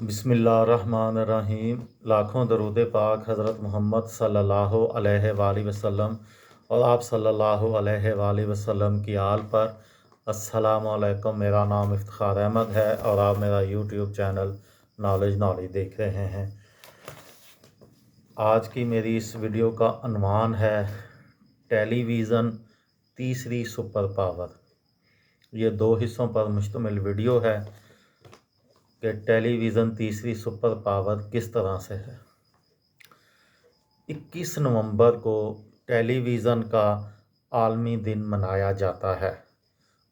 बिस्मिल्लाहिर्रहमानिर्रहीम। लाखों दरूद पाक हज़रत मोहम्मद सल्लल्लाहु अलैहि वसल्लम और आप सल्लल्लाहु अलैहि वसल्लम की आल पर। अस्सलामु अलैकुम। मेरा नाम इफ्तिखार अहमद है और आप मेरा यूट्यूब चैनल नॉलेज देख रहे हैं। आज की मेरी इस वीडियो का अन्वान है टेलीविज़न तीसरी सुपर पावर। ये 2 हिस्सों पर मुश्तमिल वीडियो है कि टेलीविज़न तीसरी सुपर पावर किस तरह से है। 21 नवंबर को टेलीविज़न का आलमी दिन मनाया जाता है।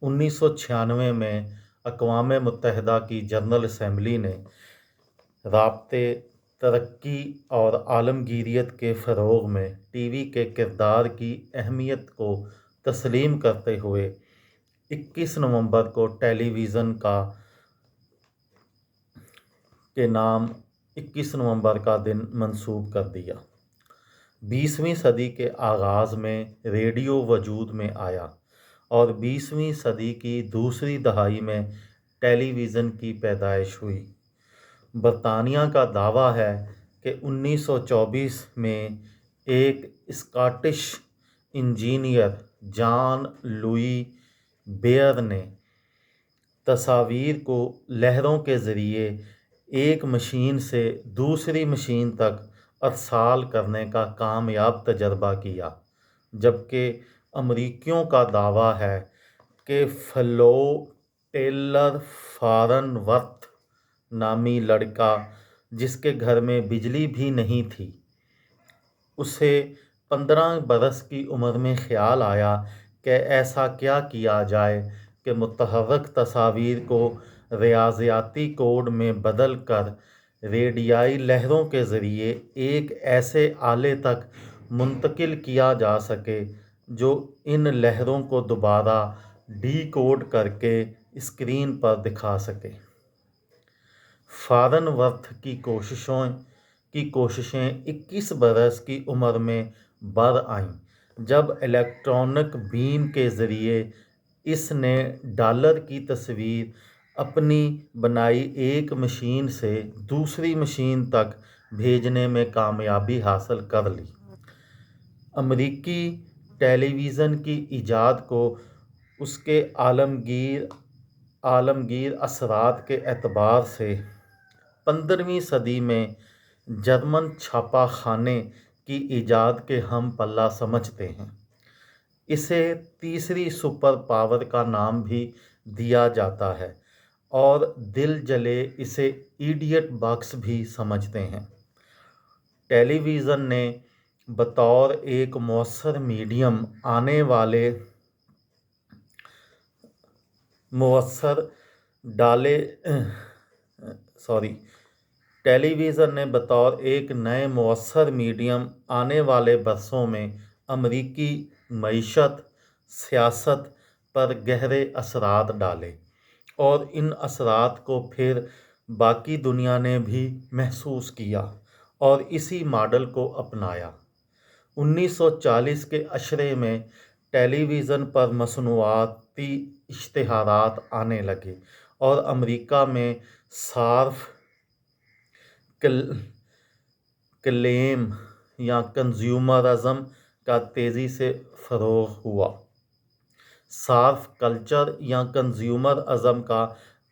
1996 में अक़वाम मुत्तहिदा की जनरल असम्बली ने राब्ते, तरक्की और आलमगीरियत के फ़रोग़ में टीवी के किरदार की अहमियत को तस्लीम करते हुए 21 नवंबर को टेलीविज़न के नाम 21 नवंबर का दिन मंसूब कर दिया। 20वीं सदी के आगाज़ में रेडियो वजूद में आया और 20वीं सदी की दूसरी दहाई में टेलीविज़न की पैदाइश हुई। बरतानिया का दावा है कि 1924 में एक Scottish engineer John Louie Baird ने तस्वीर को लहरों के ज़रिए एक मशीन से दूसरी मशीन तक अरसाल करने का कामयाब तजर्बा किया, जबकि अमरीकियों का दावा है कि फ्लो टेलर फारनवर्थ नामी लड़का, जिसके घर में बिजली भी नहीं थी, उसे 15 बरस की उम्र में ख्याल आया कि ऐसा क्या किया जाए कि मुतहर्रिक तस्वीर को रियाज़ियाती कोड में बदल कर रेडियाई लहरों के ज़रिए एक ऐसे आले तक मुंतकिल किया जा सके जो इन लहरों को दोबारा डीकोड करके स्क्रीन पर दिखा सके। फारनवर्थ की कोशिशें 21 बरस की उम्र में बर आईं, जब इलेक्ट्रॉनिक बीम के ज़रिए इसने डॉलर की तस्वीर अपनी बनाई एक मशीन से दूसरी मशीन तक भेजने में कामयाबी हासिल कर ली। अमरीकी टेलीविज़न की इजाद को उसके आलमगीर असरात के एतबार से 15वीं सदी में जर्मन छापा खाने की इजाद के हम पल्ला समझते हैं। इसे तीसरी सुपर पावर का नाम भी दिया जाता है और दिल जले इसे इडियट बॉक्स भी समझते हैं। टेलीविज़न ने बतौर एक मौसर मीडियम टेलीविज़न ने बतौर एक नए मौसर मीडियम आने वाले बरसों में अमरीकी मईशत, सियासत पर गहरे असरात डाले और इन असरात को फिर बाकी दुनिया ने भी महसूस किया और इसी मॉडल को अपनाया। 1940 के अशरे में टेलीविज़न पर मसनूआती इश्तिहारात आने लगे और अमेरिका में सार्फ क्लेम या कंज्यूमरिज़म का तेज़ी से फ़रोग़ हुआ। सार्फ कल्चर या कंज्यूमरिज़म का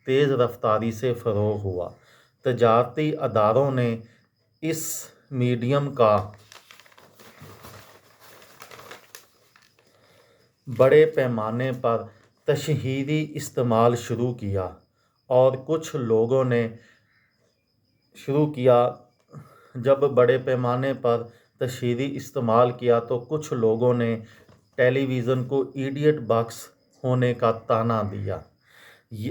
तेज़ रफ्तारी से फ़रोग़ हुआ। तजारती अदारों ने इस मीडियम का बड़े पैमाने पर तशहीरी इस्तेमाल शुरू किया और कुछ लोगों ने जब बड़े पैमाने पर तशहीरी इस्तेमाल किया तो कुछ लोगों ने टेलीविज़न को इडियट बॉक्स होने का ताना दिया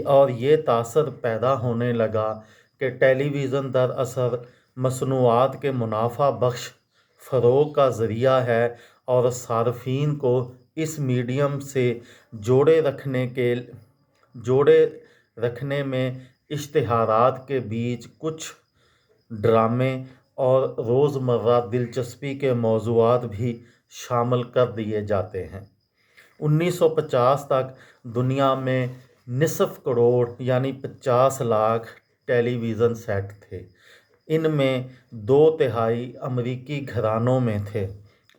और ये तासर पैदा होने लगा कि टेलीविज़न दरअसल मसनूआत के मुनाफा बख्श फ़रोग़ का ज़रिया है और सार्फिन को इस मीडियम से जोड़े रखने में इश्तिहारात के बीच कुछ ड्रामे और रोज़मर्रा दिलचस्पी के मौज़ूआत भी शामिल कर दिए जाते हैं। 1950 तक दुनिया में निसफ़ करोड़ यानी 50 लाख टेली विज़न सेट थे। इनमें 2/3 अमेरिकी घरानों में थे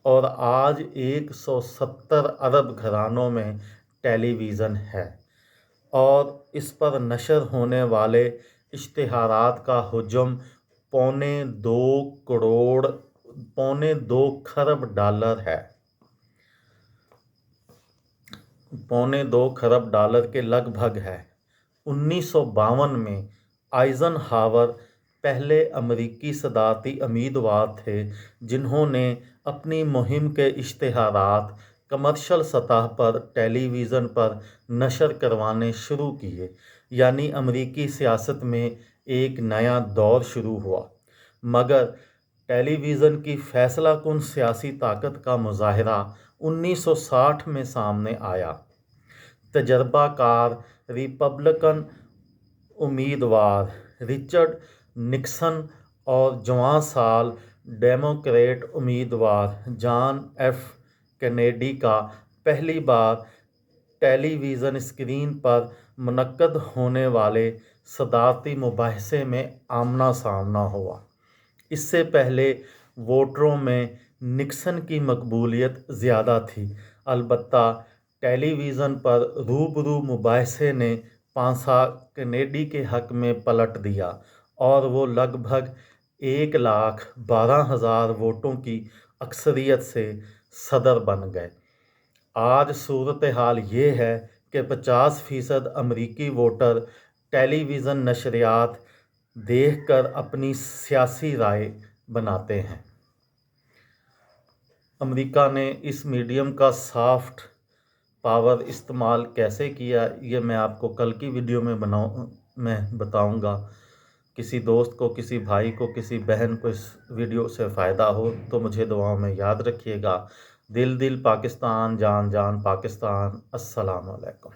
और आज 170 अरब घरानों में टेलीविज़न है और इस पर नशर होने वाले इश्तिहारात का हुजम पौने 2 खरब डॉलर है। पौने 2 खरब डॉलर के लगभग है। 1952 में आइजनहावर पहले अमेरिकी सदारती उम्मीदवार थे जिन्होंने अपनी मुहिम के इश्तिहारात कमर्शियल सतह पर टेलीविज़न पर नशर करवाने शुरू किए, यानी अमेरिकी सियासत में एक नया दौर शुरू हुआ। मगर टेलीविज़न की फैसलाकुन सियासी ताकत का मुजाहरा 1960 में सामने आया। तजर्बाकार रिपब्लिकन उम्मीदवार रिचर्ड निक्सन और जवां साल डेमोक्रेट उम्मीदवार जॉन एफ कैनेडी का पहली बार टेलीविज़न स्क्रीन पर मुनक्कद होने वाले सदारती मुबाहिसे में आमना सामना हुआ। इससे पहले वोटरों में निक्सन की मकबूलियत ज़्यादा थी, अलबत्ता टेलीविज़न पर रूबरू मुबाहिसे ने पांसा कैनेडी के हक में पलट दिया और वो लगभग 1,12,000 वोटों की अक्सरियत से सदर बन गए। आज सूरत हाल ये है कि 50% अमेरिकी वोटर टेलीविज़न नशरियात देखकर अपनी सियासी राय बनाते हैं। अमेरिका ने इस मीडियम का सॉफ्ट पावर इस्तेमाल कैसे किया, ये मैं आपको कल की वीडियो में बताऊंगा। किसी दोस्त को, किसी भाई को, किसी बहन को इस वीडियो से फ़ायदा हो तो मुझे दुआओं में याद रखिएगा। दिल दिल पाकिस्तान, जान जान पाकिस्तान। अस्सलाम वालेकुम।